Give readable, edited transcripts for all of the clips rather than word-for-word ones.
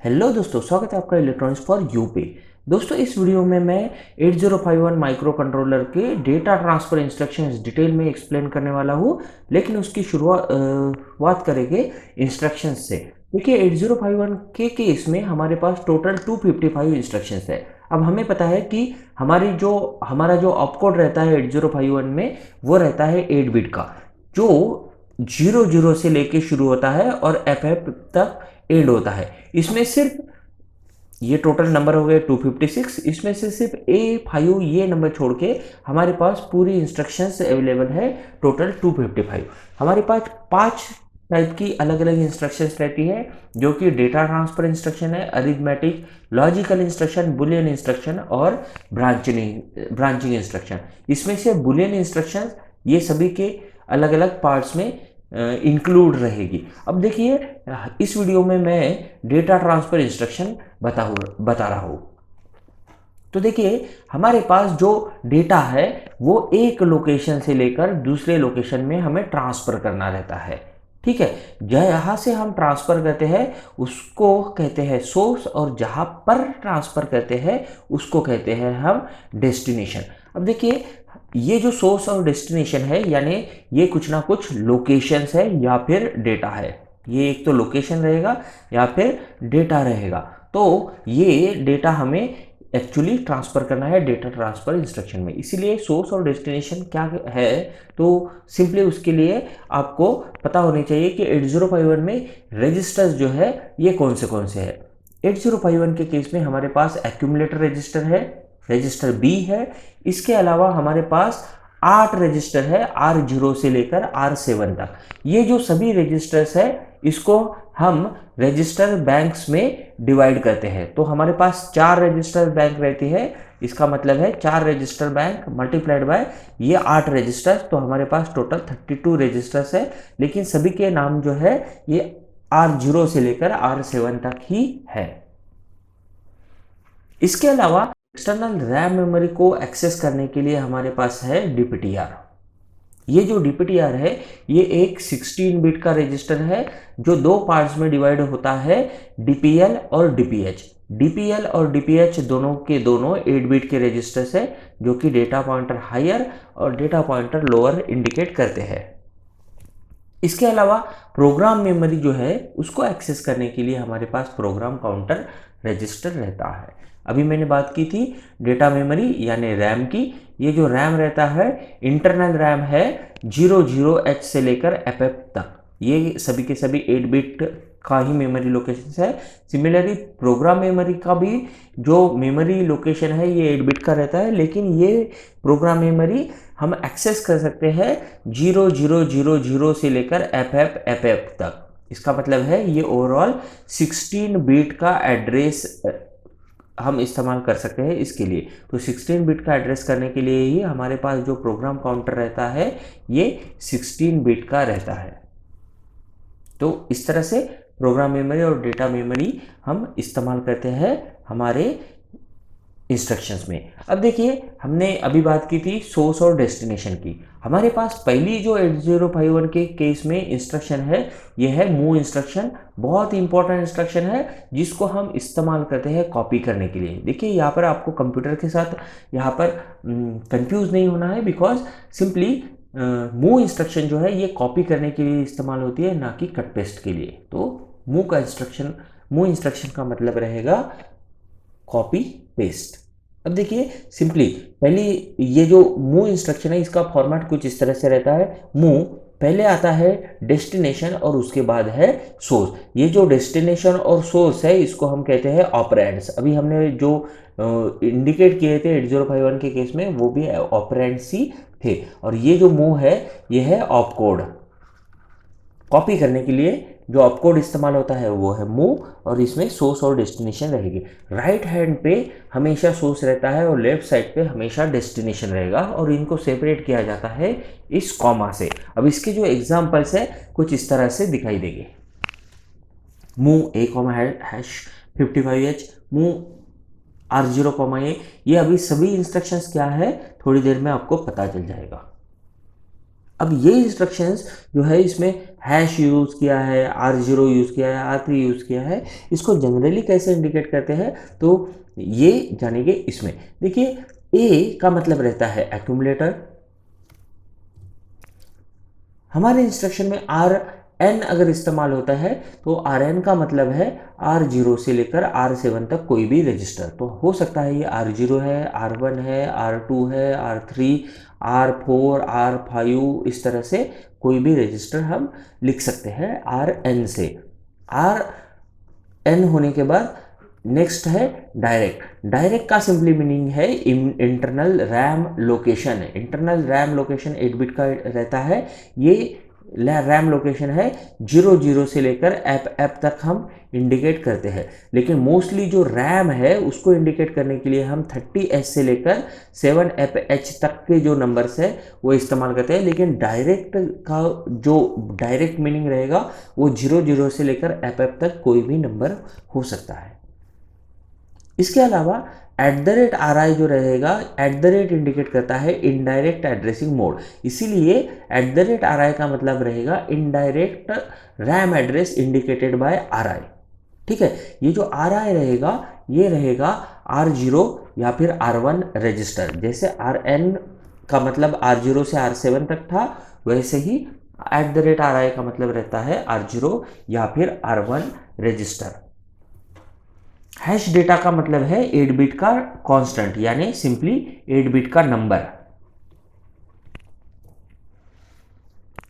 Hello दोस्तों, स्वागत है आपका इलेक्ट्रॉनिक्स फॉर यू पे। दोस्तों, इस वीडियो में मैं 8051 माइक्रो कंट्रोलर के डेटा ट्रांसफ़र इंस्ट्रक्शंस डिटेल में एक्सप्लेन करने वाला हूँ। लेकिन उसकी शुरुआत करेंगे इंस्ट्रक्शंस से। देखिए, 8051 के केस में हमारे पास टोटल 255 इंस्ट्रक्शंस है। अब हमें पता है कि हमारा जो ऑपकोड रहता है 8051 में, वो रहता है 8 बिट का, जो 00 से लेके शुरू होता है और FF तक एंड होता है। इसमें सिर्फ ये टोटल नंबर हो गए 256। इसमें से सिर्फ A5 ये नंबर छोड़ के हमारे पास पूरी इंस्ट्रक्शंस अवेलेबल है, टोटल 255। हमारे पास 5 टाइप की अलग अलग इंस्ट्रक्शंस रहती है, जो कि डेटा ट्रांसफर इंस्ट्रक्शन है, arithmetic, logical instruction, Boolean instruction और ब्रांचिंग इंस्ट्रक्शन। इसमें से बुलियन इंस्ट्रक्शन ये सभी के अलग अलग पार्ट्स में इंक्लूड रहेगी। अब देखिए, इस वीडियो में मैं डेटा ट्रांसफर इंस्ट्रक्शन बता रहा हूँ। तो देखिए, हमारे पास जो डेटा है वो एक लोकेशन से लेकर दूसरे लोकेशन में हमें ट्रांसफ़र करना रहता है। ठीक है, जहाँ से हम ट्रांसफ़र करते हैं उसको कहते हैं सोर्स, और जहाँ पर ट्रांसफ़र करते हैं उसको कहते हैं हम डेस्टिनेशन। अब देखिए, ये जो सोर्स और डेस्टिनेशन है, यानी ये कुछ ना कुछ लोकेशंस है या फिर डेटा है। ये एक तो लोकेशन रहेगा या फिर डेटा रहेगा। तो ये डेटा हमें एक्चुअली ट्रांसफ़र करना है डेटा ट्रांसफ़र इंस्ट्रक्शन में। इसीलिए सोर्स और डेस्टिनेशन क्या है, तो सिंपली उसके लिए आपको पता होनी चाहिए कि 8051 में रजिस्टर्स जो है ये कौन से है। 8051 के केस में हमारे पास एक्यूमुलेटर रजिस्टर है, रजिस्टर बी है। इसके अलावा हमारे पास 8 रजिस्टर है, R0 से लेकर R7 तक। ये जो सभी रजिस्टर्स है, इसको हम रजिस्टर बैंक्स में डिवाइड करते हैं। तो हमारे पास 4 रजिस्टर बैंक रहती है। इसका मतलब है 4 रजिस्टर बैंक मल्टीप्लाइड बाय ये 8 रजिस्टर्स, तो हमारे पास टोटल 32 रजिस्टर्स है। लेकिन सभी के नाम जो है ये R0 से लेकर R7 तक ही है। इसके अलावा एक्सटर्नल रैम मेमोरी को एक्सेस करने के लिए हमारे पास है DPTR। ये जो DPTR है ये एक 16 बिट का रजिस्टर है, जो दो पार्ट्स में डिवाइड होता है, DPL और DPH। DPL और DPH दोनों के दोनों 8 बिट के रजिस्टर्स है, जो कि डेटा पॉइंटर हायर और डेटा पॉइंटर लोअर इंडिकेट करते हैं। इसके अलावा प्रोग्राम मेमोरी जो है उसको एक्सेस करने के लिए हमारे पास प्रोग्राम काउंटर रजिस्टर रहता है। अभी मैंने बात की थी डेटा मेमोरी यानी रैम की। ये जो रैम रहता है, इंटरनल रैम है 00H से लेकर FF तक। ये सभी के सभी 8 बिट का ही मेमोरी लोकेशन है। सिमिलरली प्रोग्राम मेमोरी का भी जो मेमोरी लोकेशन है ये 8 बिट का रहता है, लेकिन ये प्रोग्राम मेमोरी हम एक्सेस कर सकते हैं 0000 से लेकर FF तक। इसका मतलब है ये ओवरऑल 16 बिट का एड्रेस हम इस्तेमाल कर सकते हैं इसके लिए। तो 16 बिट का एड्रेस करने के लिए ही हमारे पास जो प्रोग्राम काउंटर रहता है ये 16 बिट का रहता है। तो इस तरह से प्रोग्राम मेमोरी और डेटा मेमोरी हम इस्तेमाल करते हैं हमारे इंस्ट्रक्शंस में। अब देखिए, हमने अभी बात की थी सोर्स और डेस्टिनेशन की। हमारे पास पहली जो 8051 के केस में इंस्ट्रक्शन है, ये है मूव इंस्ट्रक्शन। बहुत ही इंपॉर्टेंट इंस्ट्रक्शन है जिसको हम इस्तेमाल करते हैं कॉपी करने के लिए। देखिए, यहाँ पर आपको कंप्यूटर के साथ यहाँ पर कंफ्यूज नहीं होना है, बिकॉज सिंपली मूव इंस्ट्रक्शन जो है ये कॉपी करने के लिए इस्तेमाल होती है, ना कि कट पेस्ट के लिए। तो मूव इंस्ट्रक्शन का मतलब रहेगा कॉपी पेस्ट। अब देखिए, सिंपली पहली ये जो मूव इंस्ट्रक्शन है इसका फॉर्मेट कुछ इस तरह से रहता है। मूव पहले आता है डेस्टिनेशन और उसके बाद है सोर्स। ये जो डेस्टिनेशन और सोर्स है इसको हम कहते हैं ऑपरेंड्स। अभी हमने जो इंडिकेट किए थे 8051 के केस में वो भी ऑपरेंड्स ही थे। और ये जो मूव है ये है ऑपकोड। कॉपी करने के लिए जो ऑपकोड इस्तेमाल होता है वो है मूव, और इसमें सोर्स और डेस्टिनेशन रहेगी। राइट हैंड पे हमेशा सोर्स रहता है और लेफ्ट साइड पे हमेशा डेस्टिनेशन रहेगा, और इनको सेपरेट किया जाता है इस कॉमा से। अब इसके जो एग्जांपल्स है कुछ इस तरह से दिखाई देंगे। मूव A,#55H, मूव R0, ये अभी सभी इंस्ट्रक्शंस क्या है थोड़ी देर में आपको पता चल जाएगा। अब ये इंस्ट्रक्शंस जो है इसमें हैश यूज़ किया है, R0 यूज़ किया है, R3 यूज़ किया है, इसको जनरली कैसे इंडिकेट करते हैं तो ये जानेंगे इसमें। देखिए A का मतलब रहता है एक्यूमुलेटर। हमारे इंस्ट्रक्शन में Rn अगर इस्तेमाल होता है तो Rn का मतलब है R0 से लेकर R7 तक कोई भी रजिस्टर। तो हो सकता है ये R0 है, R1 है, R2 है, R3, R4, R5, इस तरह से कोई भी रजिस्टर हम लिख सकते हैं Rn से। Rn होने के बाद नेक्स्ट है डायरेक्ट। डायरेक्ट का सिंपली मीनिंग है internal RAM location. Internal RAM location 8 bit का रहता है। ये रैम लोकेशन है 00 से लेकर एफ तक हम इंडिकेट करते हैं, लेकिन मोस्टली जो रैम है उसको इंडिकेट करने के लिए हम 30S से लेकर 7FH तक के जो नंबर्स है वो इस्तेमाल करते हैं। लेकिन डायरेक्ट का जो डायरेक्ट मीनिंग रहेगा वो 00 से लेकर एफ तक कोई भी नंबर हो सकता है। इसके अलावा @RI जो रहेगा, @ इंडिकेट करता है इनडायरेक्ट एड्रेसिंग मोड, इसीलिए @RI का मतलब रहेगा indirect RAM address indicated by RI। ठीक है, ये जो RI रहेगा ये रहेगा R0 या फिर R1 रजिस्टर। जैसे Rn का मतलब R0 से R7 तक था, वैसे ही @RI का मतलब रहता है R0 या फिर R1 रजिस्टर। हैश डेटा का मतलब है 8 बिट का कांस्टेंट, यानी सिंपली 8 बिट का नंबर।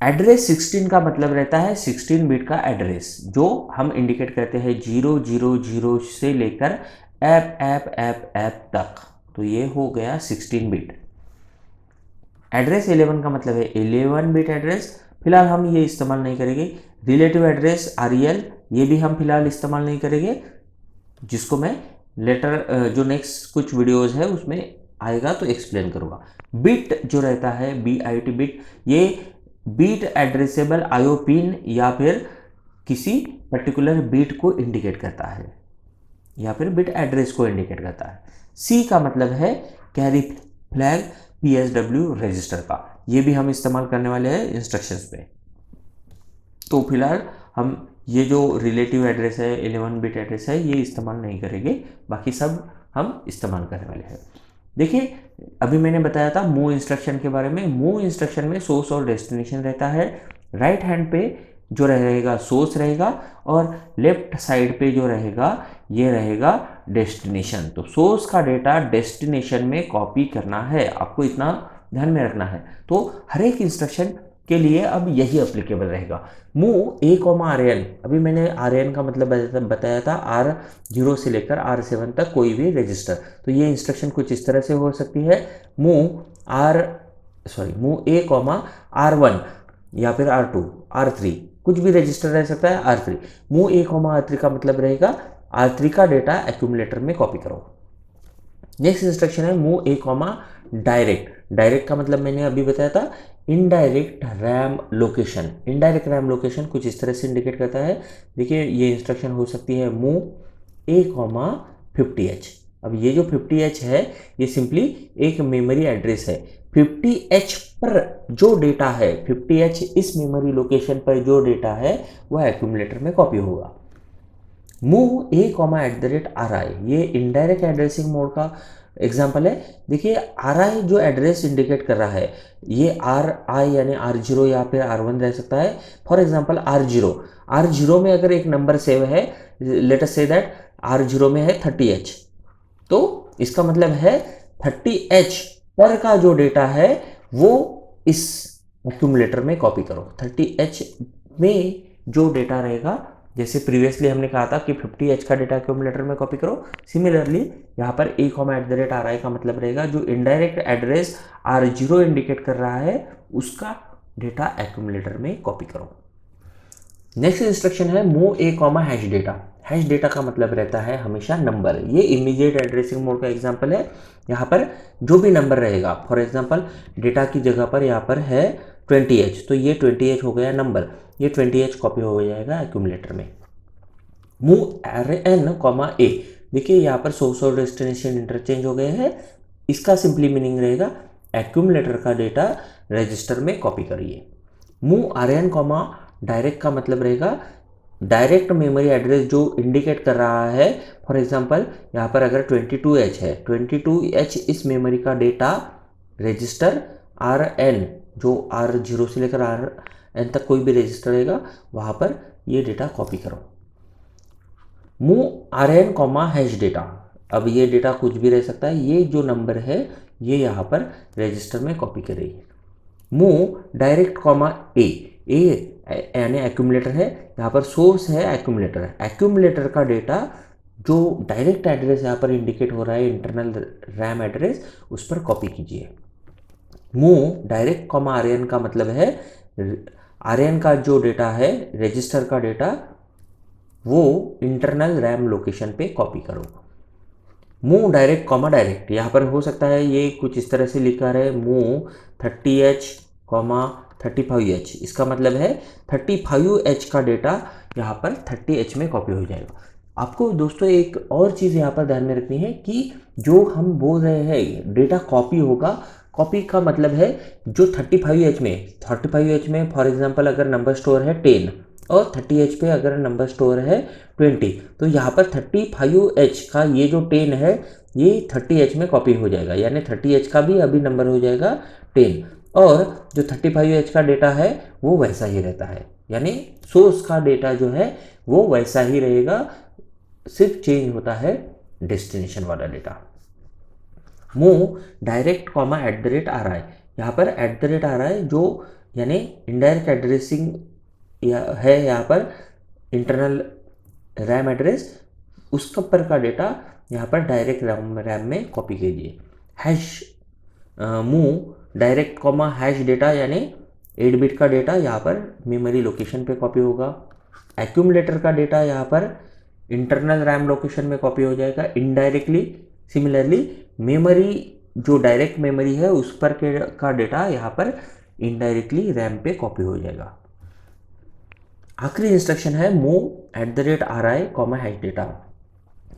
एड्रेस 16 का मतलब रहता है 16 बिट का एड्रेस, जो हम इंडिकेट करते हैं 000 से लेकर एफ तक। तो ये हो गया 16 बिट। एड्रेस 11 का मतलब है 11 बिट एड्रेस। फिलहाल हम ये इस्तेमाल नहीं करेंगे। रिलेटिव एड्रेस REL, ये भी हम फिलहाल इस्तेमाल नहीं करेंगे, जिसको मैं लेटर जो नेक्स्ट कुछ वीडियोस है उसमें आएगा तो एक्सप्लेन करूँगा। बिट जो रहता है BIT बिट, ये बीट एड्रेसेबल IO पिन या फिर किसी पर्टिकुलर बीट को इंडिकेट करता है या फिर बिट एड्रेस को इंडिकेट करता है। C का मतलब है कैरी फ्लैग PSW रजिस्टर का, ये भी हम इस्तेमाल करने वाले हैं इंस्ट्रक्शंस पे। तो फिलहाल हम ये जो रिलेटिव एड्रेस है 11 बिट एड्रेस है ये इस्तेमाल नहीं करेंगे, बाकी सब हम इस्तेमाल करने वाले हैं। देखिए अभी मैंने बताया था मूव इंस्ट्रक्शन के बारे में। मूव इंस्ट्रक्शन में सोर्स और डेस्टिनेशन रहता है। राइट हैंड पे जो रहेगा सोर्स रहेगा और लेफ्ट साइड पे जो रहेगा ये रहेगा डेस्टिनेशन। तो सोर्स का डेटा डेस्टिनेशन में कॉपी करना है, आपको इतना ध्यान में रखना है। तो हर एक इंस्ट्रक्शन के लिए अब यही अप्लीकेबल रहेगा। मूव A, अभी मैंने Rn का मतलब बताया था R0 से लेकर R7 तक कोई भी रजिस्टर। तो ये इंस्ट्रक्शन कुछ इस तरह से हो सकती है। मूव A, R1 या फिर R2, R3, कुछ भी रजिस्टर रह सकता है। R3, मूव A, R3 का मतलब रहेगा R3 का डेटा एक्यूमुलेटर में कॉपी करो। नेक्स्ट इंस्ट्रक्शन है मूव A, डायरेक्ट। डायरेक्ट का मतलब मैंने अभी बताया था indirect RAM location. Indirect RAM location कुछ इस तरह से इंडिकेट करता है। देखिए ये इंस्ट्रक्शन हो सकती है मूव A, 50H। अब ये जो 50H है ये सिंपली एक मेमोरी एड्रेस है। 50H पर जो डेटा है, 50H इस मेमोरी लोकेशन पर जो डेटा है वह एक्यूमुलेटर में कॉपी होगा। मूव A, @RI, ये इनडायरेक्ट एड्रेसिंग मोड का एग्जाम्पल है। देखिए RI जो एड्रेस इंडिकेट कर रहा है ये RI यानी R0 या फिर R1 रह सकता है। फॉर एग्जाम्पल R0 में अगर एक नंबर सेव है, let us say that R0 में है 30H, तो इसका मतलब है 30H पर का जो डेटा है वो इस एक्यूमुलेटर में कॉपी करो। 30H में जो डेटा रहेगा, जैसे प्रीवियसली हमने कहा था कि 50H का डेटा एक्यूमुलेटर में कॉपी करो, सिमिलरली यहाँ पर A, @RI का मतलब रहेगा जो इनडायरेक्ट एड्रेस R0 इंडिकेट कर रहा है उसका डेटा एक्यूमुलेटर में कॉपी करो। नेक्स्ट इंस्ट्रक्शन है move A, hash data. Hash data का मतलब रहता है हमेशा नंबर। ये इमीडिएट एड्रेसिंग मोड का एग्जांपल है। यहाँ पर जो भी नंबर रहेगा, फॉर एग्जांपल डेटा की जगह पर यहाँ पर है 20H, तो ये 20H हो गया नंबर, ये 20H कॉपी हो जाएगा एक्यूमुलेटर में। मूव Rn, A, देखिए यहाँ पर सोर्स और डेस्टिनेशन इंटरचेंज हो गए हैं। इसका सिंपली मीनिंग रहेगा एक्यूमुलेटर का डेटा रजिस्टर में कॉपी करिए। मूव आरएन कॉमा डायरेक्ट का मतलब रहेगा डायरेक्ट मेमोरी एड्रेस जो इंडिकेट कर रहा है। फॉर एग्जांपल यहाँ पर अगर 22H है, 22H इस मेमोरी का डेटा रजिस्टर Rn जो R0 से लेकर Rn तक कोई भी रजिस्टर रहेगा वहाँ पर ये डेटा कॉपी करो। Move Rn comma hash data, अब ये डेटा कुछ भी रह सकता है, ये जो नंबर है ये यहाँ पर रजिस्टर में कॉपी करेगी। मूव डायरेक्ट कॉमा ए यानी एक्यूमुलेटर है, यहाँ पर सोर्स है एक्यूमुलेटर है, एक्यूमुलेटर का डेटा जो डायरेक्ट एड्रेस यहाँ पर इंडिकेट हो रहा है इंटरनल रैम एड्रेस उस पर कॉपी कीजिए। मूव डायरेक्ट कॉमा आरएन का मतलब है आरएन का जो डेटा है रजिस्टर का डेटा वो इंटरनल रैम लोकेशन पे कॉपी करो। मूव डायरेक्ट कॉमा डायरेक्ट, यहाँ पर हो सकता है ये कुछ इस तरह से लिखा है मूव 30H कॉमा 35H, इसका मतलब है 35H का डेटा यहाँ पर 30H में कॉपी हो जाएगा। आपको दोस्तों एक और चीज़ यहाँ पर ध्यान में रखनी है कि जो हम बोल रहे हैं डेटा कॉपी होगा, कॉपी का मतलब है जो 35H में फॉर एग्जांपल अगर नंबर स्टोर है 10 और 30H पे अगर नंबर स्टोर है 20, तो यहाँ पर 35H का ये जो 10 है ये 30H में कॉपी हो जाएगा, यानी 30H का भी अभी नंबर हो जाएगा 10, और जो 35H का डेटा है वो वैसा ही रहता है, यानी सोर्स का डेटा जो है वो वैसा ही रहेगा, सिर्फ चेंज होता है डेस्टिनेशन वाला data. Move direct comma @RI, यहाँ पर @RI जो यानी इनडायरेक्ट एड्रेसिंग है, यहाँ पर इंटरनल रैम एड्रेस उसका पर का डेटा यहाँ पर डायरेक्ट रैम में कॉपी कीजिए। Hash move direct comma hash data यानी 8 बिट का डेटा यहाँ पर मेमोरी लोकेशन पे कॉपी होगा। एक्यूमुलेटर का डेटा यहाँ पर इंटरनल रैम लोकेशन में कॉपी हो जाएगा इनडायरेक्टली। सिमिलरली मेमोरी जो डायरेक्ट मेमोरी है उस पर का डेटा यहाँ पर इनडायरेक्टली रैम पे कॉपी हो जाएगा। आखिरी इंस्ट्रक्शन है move @RI comma hash data,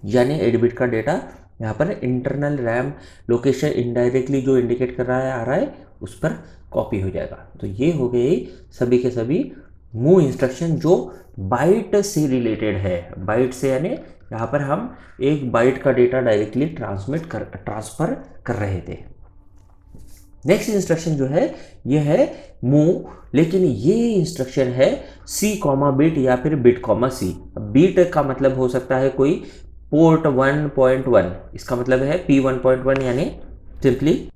यानी 8 बिट का डेटा यहाँ पर इंटरनल रैम लोकेशन इनडायरेक्टली जो इंडिकेट कर रहा है RI उस पर कॉपी हो जाएगा। तो ये हो गई सभी के सभी मूव इंस्ट्रक्शन जो बाइट से रिलेटेड है। बाइट से यानी यहाँ पर हम एक बाइट का डेटा डायरेक्टली ट्रांसफ़र कर रहे थे। नेक्स्ट इंस्ट्रक्शन जो है ये है मूव, लेकिन ये इंस्ट्रक्शन है C कॉमा बिट या फिर बिट कॉमा C। बिट का मतलब हो सकता है कोई पोर्ट 1.1, इसका मतलब है P1.1 यानी सिंपली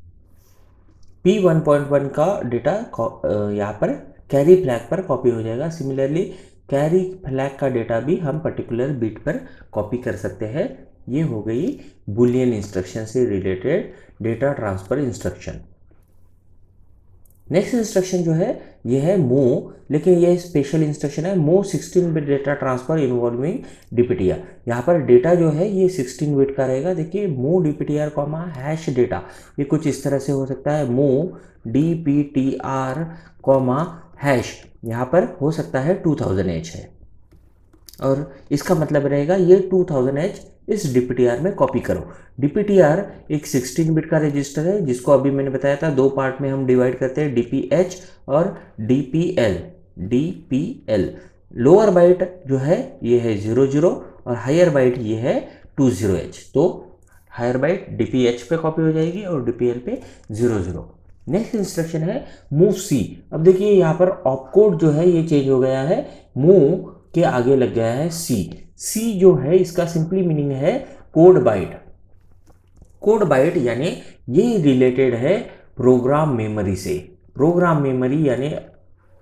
P1.1 का डेटा यहाँ पर कैरी फ्लैग पर कॉपी हो जाएगा। सिमिलरली कैरी फ्लैग का डेटा भी हम पर्टिकुलर बिट पर कॉपी कर सकते हैं। ये हो गई बुलियन इंस्ट्रक्शन से related data transfer instruction. Next instruction जो है ये है मूव, लेकिन ये स्पेशल इंस्ट्रक्शन है move 16 bit data transfer involving DPTR। यहाँ पर डेटा जो है ये 16 बिट का रहेगा। देखिए move DPTR comma hash data, ये कुछ इस तरह से हो सकता है मूव DPTR कॉमा हैश, यहाँ पर हो सकता है 2000H है और इसका मतलब रहेगा ये 2000H इस DPTR में कॉपी करो। DPTR एक 16 बिट का रजिस्टर है जिसको अभी मैंने बताया था दो पार्ट में हम डिवाइड करते हैं, DPH और DPL। लोअर बाइट जो है ये है 00 और हायर बाइट ये है 20H। तो हायर बाइट DPH पे कॉपी हो जाएगी और DPL पे 00। नेक्स्ट इंस्ट्रक्शन है मूव C। अब देखिए यहाँ पर ऑपकोड जो है ये चेंज हो गया है, मूव के आगे लग गया है C जो है इसका सिंपली मीनिंग है कोड बाइट। कोड बाइट यानी ये रिलेटेड है प्रोग्राम मेमोरी से। प्रोग्राम मेमोरी यानी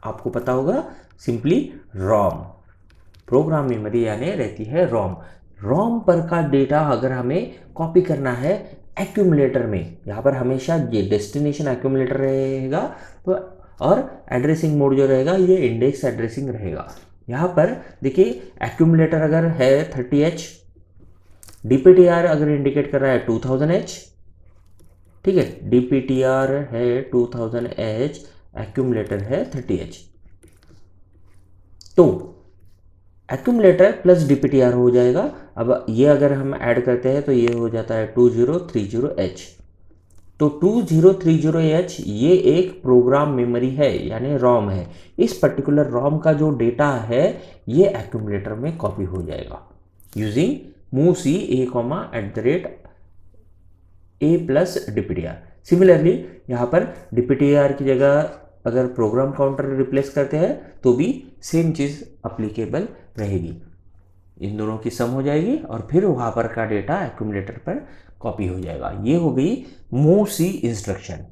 आपको पता होगा सिंपली रोम। प्रोग्राम मेमोरी यानी रहती है रोम। रोम पर का डेटा अगर हमें कॉपी करना है एक्यूमुलेटर में, यहाँ पर हमेशा ये डेस्टिनेशन एक्यूमुलेटर रहेगा तो और एड्रेसिंग मोड जो रहेगा ये इंडेक्स एड्रेसिंग रहेगा। यहाँ पर देखिए एक्यूमुलेटर अगर है 30H, DPTR अगर इंडिकेट कर रहा है 2000H, ठीक है, DPTR है 2000H, एक्यूमुलेटर है 30H, तो एक्यूमुलेटर प्लस DPTR हो जाएगा। अब ये अगर हम ऐड करते हैं तो ये हो जाता है 2030H। तो 2030H ये एक प्रोग्राम मेमोरी है यानी रॉम है। इस पर्टिकुलर रॉम का जो डेटा है ये एक्यूमुलेटर में कॉपी हो जाएगा using MOVC A plus DPTR। Similarly यहाँ पर DPTR की जगह अगर प्रोग्राम काउंटर रिप्लेस करते हैं तो भी सेम चीज़ अप्लीकेबल रहेगी। इन दोनों की सम हो जाएगी और फिर वहाँ पर का डेटा एक्यूमुलेटर पर कॉपी हो जाएगा। ये हो गई MOVC इंस्ट्रक्शन।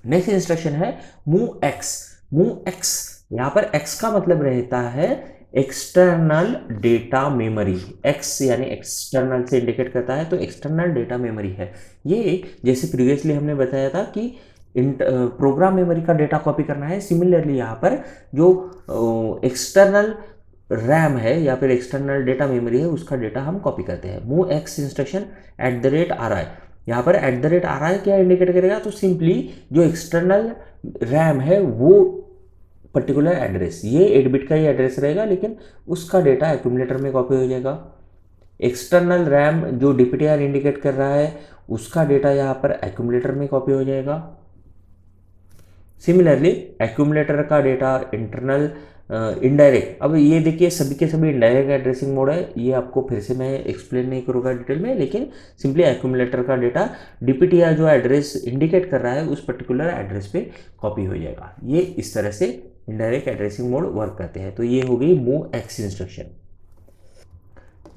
नेक्स्ट इंस्ट्रक्शन है MOVX। MOVX यहाँ पर X का मतलब रहता है एक्सटर्नल डेटा मेमोरी। X यानी एक्सटर्नल से इंडिकेट करता है तो एक्सटर्नल डेटा मेमोरी है। ये जैसे प्रीवियसली हमने बताया था कि प्रोग्राम मेमोरी का डेटा कॉपी करना है, सिमिलरली यहाँ पर जो एक्सटर्नल रैम है या फिर एक्सटर्नल डेटा मेमोरी है उसका डेटा हम कॉपी करते हैं। MOVX इंस्ट्रक्शन @RI, यहाँ पर @RI क्या इंडिकेट करेगा, तो सिंपली जो एक्सटर्नल रैम है वो पर्टिकुलर एड्रेस, ये 8 बिट का ही एड्रेस रहेगा लेकिन उसका डेटा एक्यूमुलेटर में कॉपी हो जाएगा। एक्सटर्नल रैम जो DPTR इंडिकेट कर रहा है उसका डेटा यहाँ पर एक्यूमुलेटर में कॉपी हो जाएगा। सिमिलरली एक्यूमुलेटर का डेटा इंटरनल इनडायरेक्ट, अब ये देखिए सभी के सभी इनडायरेक्ट एड्रेसिंग मोड है, ये आपको फिर से मैं एक्सप्लेन नहीं करूँगा डिटेल में, लेकिन सिंपली एक्यूमुलेटर का डेटा DPTR जो एड्रेस इंडिकेट कर रहा है उस पर्टिकुलर एड्रेस पे कॉपी हो जाएगा। ये इस तरह से इनडायरेक्ट एड्रेसिंग मोड वर्क करते हैं। तो ये हो गई MOVX इंस्ट्रक्शन।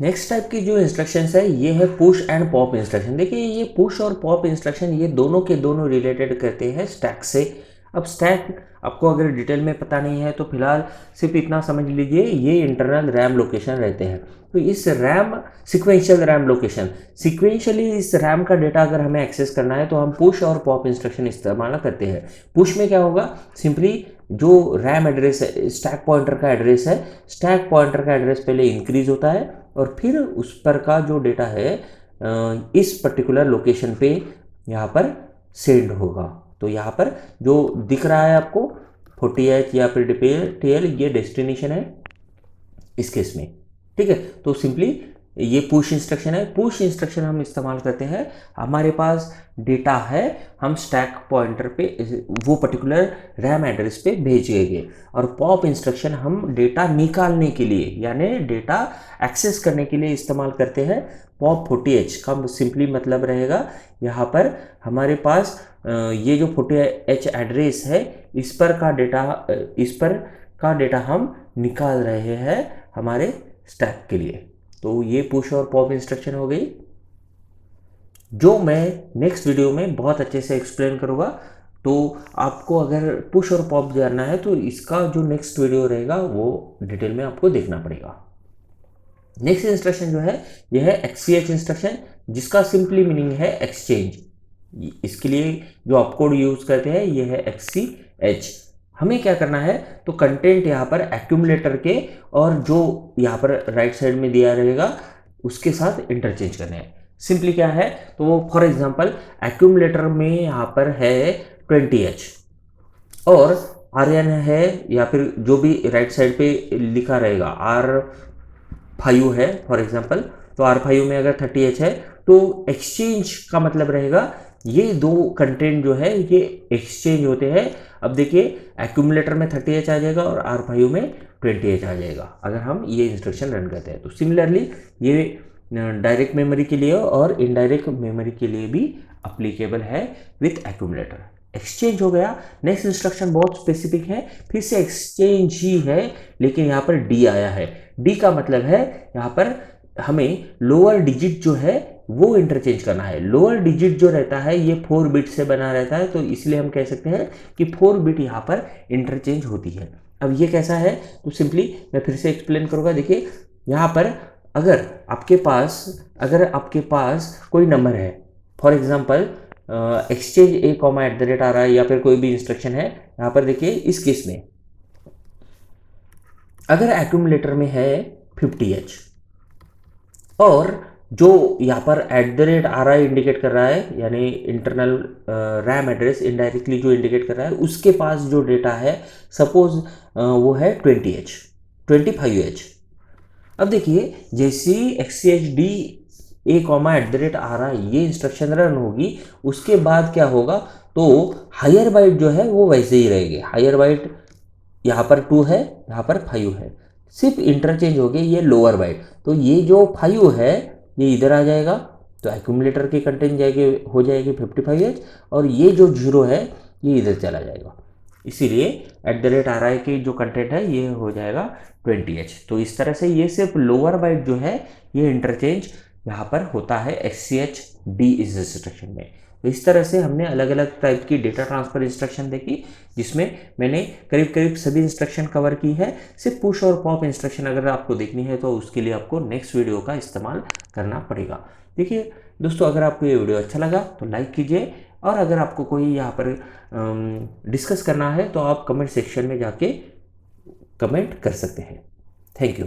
नेक्स्ट टाइप की जो इंस्ट्रक्शंस है ये है पुश एंड पॉप इंस्ट्रक्शन। देखिए ये पुश और पॉप इंस्ट्रक्शन ये दोनों के दोनों रिलेटेड करते हैं स्टैक से। अब स्टैक आपको अगर डिटेल में पता नहीं है तो फिलहाल सिर्फ इतना समझ लीजिए, ये इंटरनल रैम लोकेशन रहते हैं। तो इस RAM sequential RAM location, sequentially इस रैम का डेटा अगर हमें एक्सेस करना है तो हम पुश और पॉप इंस्ट्रक्शन इस्तेमाल करते हैं। पुश में क्या होगा, सिंपली जो रैम एड्रेस है, स्टैक पॉइंटर का एड्रेस है, स्टैक पॉइंटर का एड्रेस पहले इंक्रीज होता है और फिर उस पर का जो डेटा है इस पर्टिकुलर लोकेशन पे यहाँ पर सेंड होगा। तो यहाँ पर जो दिख रहा है आपको 40H या फिर DPTR ये डेस्टिनेशन है इस केस में, ठीक है। तो सिंपली ये पुश इंस्ट्रक्शन है। पुश इंस्ट्रक्शन हम इस्तेमाल करते हैं, हमारे पास डेटा है, हम स्टैक पॉइंटर पे वो पर्टिकुलर रैम एड्रेस पे भेजेंगे। और पॉप इंस्ट्रक्शन हम डेटा निकालने के लिए यानी डेटा एक्सेस करने के लिए इस्तेमाल करते हैं। पॉप 40H का सिंपली मतलब रहेगा यहाँ पर हमारे पास ये जो 40H एड्रेस है इस पर का डेटा हम निकाल रहे हैं हमारे स्टैक के लिए। तो ये पुश और पॉप इंस्ट्रक्शन हो गई, जो मैं नेक्स्ट वीडियो में बहुत अच्छे से एक्सप्लेन करूँगा। तो आपको अगर पुश और पॉप जानना है तो इसका जो नेक्स्ट वीडियो रहेगा वो डिटेल में आपको देखना पड़ेगा। नेक्स्ट इंस्ट्रक्शन जो है यह है XCH इंस्ट्रक्शन, जिसका सिंपली मीनिंग है एक्सचेंज। इसके लिए जो ऑपकोड यूज करते हैं ये है XCH। हमें क्या करना है, तो कंटेंट यहाँ पर एक्यूमुलेटर के और जो यहाँ पर राइट साइड में दिया रहेगा उसके साथ इंटरचेंज करना है। सिंपली क्या है, तो फॉर एग्जांपल एक्यूमुलेटर में यहाँ पर है 20H और RN है या फिर जो भी राइट साइड पे लिखा रहेगा R5 है फॉर एग्जांपल, तो R5 में अगर 30H है तो एक्सचेंज का मतलब रहेगा ये दो कंटेंट जो है ये एक्सचेंज होते हैं। अब देखिए एक्यूमुलेटर में 30H आ जाएगा और R5 में 20H आ जाएगा अगर हम ये इंस्ट्रक्शन रन करते हैं। तो सिमिलरली ये डायरेक्ट मेमोरी के लिए और इनडायरेक्ट मेमोरी के लिए भी अप्लीकेबल है विथ एक्यूमुलेटर। एक्सचेंज हो गया। नेक्स्ट इंस्ट्रक्शन बहुत स्पेसिफिक है, फिर से एक्सचेंज ही है लेकिन यहाँ पर D आया है। D का मतलब है यहाँ पर हमें लोअर डिजिट जो है वो इंटरचेंज करना है। लोअर डिजिट जो रहता है ये 4 बिट से बना रहता है, तो इसलिए हम कह सकते हैं कि 4 बिट यहाँ पर इंटरचेंज होती है। अब ये कैसा है, तो सिंपली मैं फिर से एक्सप्लेन करूँगा। देखिए यहाँ पर अगर आपके पास कोई नंबर है, फॉर एग्जाम्पल एक्सचेंज A, या फिर कोई भी इंस्ट्रक्शन है, यहाँ पर देखिए इस केस में अगर एक्यूमुलेटर में है 50H और जो यहाँ पर @RI इंडिकेट कर रहा है यानी इंटरनल रैम एड्रेस इनडायरेक्टली जो इंडिकेट कर रहा है उसके पास जो डेटा है सपोज वो है 25H। अब देखिए जैसे ही XCHD ए कॉमा @RI ये इंस्ट्रक्शन रन होगी, उसके बाद क्या होगा, तो हायर बाइट जो है वो वैसे ही रहेगी। हायर बाइट यहाँ पर 2 है, यहाँ पर 5 है, सिर्फ इंटरचेंज हो गए ये लोअर बाइट। तो ये जो 5 है ये इधर आ जाएगा, तो एक्यूमुलेटर की कंटेंट जाएगी हो जाएगी 55H, और ये जो 0 है ये इधर चला जाएगा। इसीलिए @RI की जो कंटेंट है ये हो जाएगा 20H। तो इस तरह से ये सिर्फ लोअर बाइट जो है ये इंटरचेंज यहाँ पर होता है SCH D इस इंस्ट्रक्शन में। तो इस तरह से हमने अलग अलग टाइप की डेटा ट्रांसफ़र इंस्ट्रक्शन देखी, जिसमें मैंने करीब करीब सभी इंस्ट्रक्शन कवर की है। सिर्फ पुश और पॉप इंस्ट्रक्शन अगर आपको देखनी है तो उसके लिए आपको नेक्स्ट वीडियो का इस्तेमाल करना पड़ेगा। देखिए दोस्तों, अगर आपको ये वीडियो अच्छा लगा तो लाइक कीजिए, और अगर आपको कोई यहाँ पर डिस्कस करना है तो आप कमेंट सेक्शन में जाके कमेंट कर सकते हैं। Thank you.